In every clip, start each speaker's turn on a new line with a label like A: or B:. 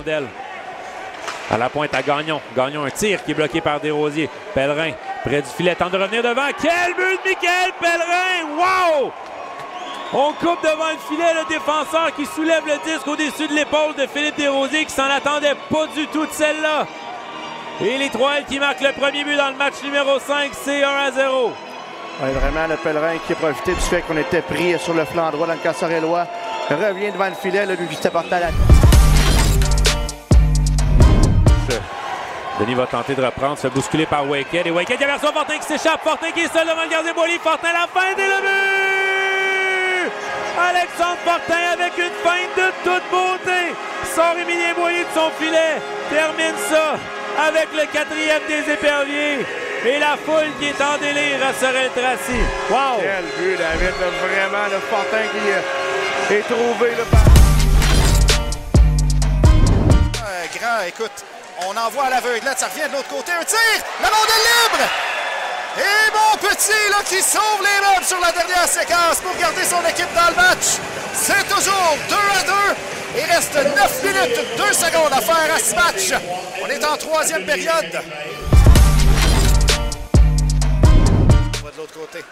A: rondelle. À la pointe à Gagnon. Gagnon, un tir qui est bloqué par Desrosiers. Pellerin, près du filet, tente de revenir devant. Quel but de Michael Pellerin! Wow! On coupe devant le filet le défenseur qui soulève le disque au-dessus de l'épaule de Philippe Desrosiers qui s'en attendait pas du tout de celle-là. Et les Trois-L qui marquent le premier but dans le match numéro 5, c'est 1-0.
B: Ouais, vraiment, le Pellerin qui a profité du fait qu'on était pris sur le flanc droit dans le Cassorellois. Revient devant le filet, le but juste porté à la...
A: Denis va tenter de reprendre, se bousculer par Waked. Et Waked qui aperçoit Fortin qui s'échappe. Fortin qui est seul devant le gardien Boily. Fortin la feinte et le but! Alexandre Fortin avec une feinte de toute beauté. Sort Émilien Boily de son filet. Termine ça avec le quatrième des éperviers. Et la foule qui est en délire à Sorel-Tracy. Wow!
B: Quel but, David. Vraiment, le Fortin qui est trouvé.
C: Grand, écoute. On envoie à l'aveuglette, ça revient de l'autre côté, un tir, la rondelle libre! Et mon petit là, qui sauve les meubles sur la dernière séquence pour garder son équipe dans le match. C'est toujours 2-2. Il reste 9 minutes, 2 secondes à faire à ce match. On est en troisième période. On va de l'autre côté.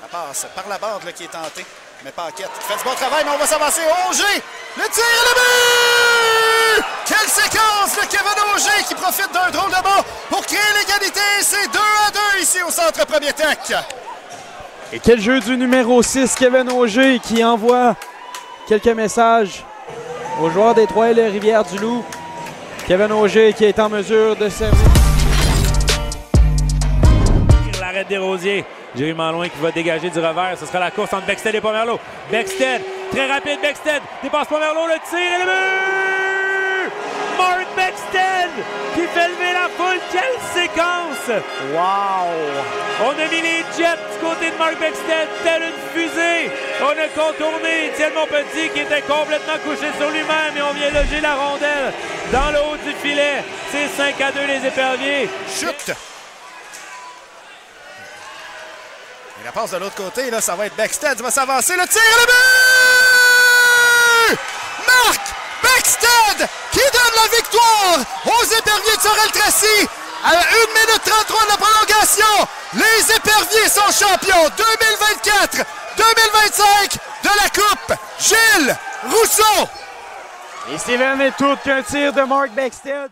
C: La passe par la bande là, qui est tentée. Mais Paquette fait du bon travail, mais on va s'avancer. Auger! Le tir et le but! Quelle séquence de Kevin Auger qui profite d'un drôle de bas pour créer l'égalité. C'est 2-2 ici au centre Premier Tech.
D: Et quel jeu du numéro 6, Kevin Auger, qui envoie quelques messages aux joueurs des Trois-L Rivière-du-Loup. Kevin Auger qui est en mesure de servir.
A: L'arrêt des Desrosiers. Jérémy Malouin qui va dégager du revers. Ce sera la course entre Bexted et Pomerleau. Bexted, très rapide Bexted. Dépasse Pomerleau, le tir et le but! Mark Bexted qui fait lever la foule. Quelle séquence!
B: Wow!
A: On a mis les jets du côté de Mark Bexted, telle une fusée. On a contourné Étienne Monpetit qui était complètement couché sur lui-même et on vient loger la rondelle dans le haut du filet. C'est 5-2 les éperviers.
C: Chute! Et la passe de l'autre côté, là, ça va être Bexted qui va s'avancer. Le tir et le but! Mark Bexted qui donne la victoire aux éperviers de Sorel-Tracy à 1 minute 33 de la prolongation. Les éperviers sont champions 2024-2025 de la Coupe Gilles Rousseau.
D: Et c'est même tout qu'un tir de Mark Bexted.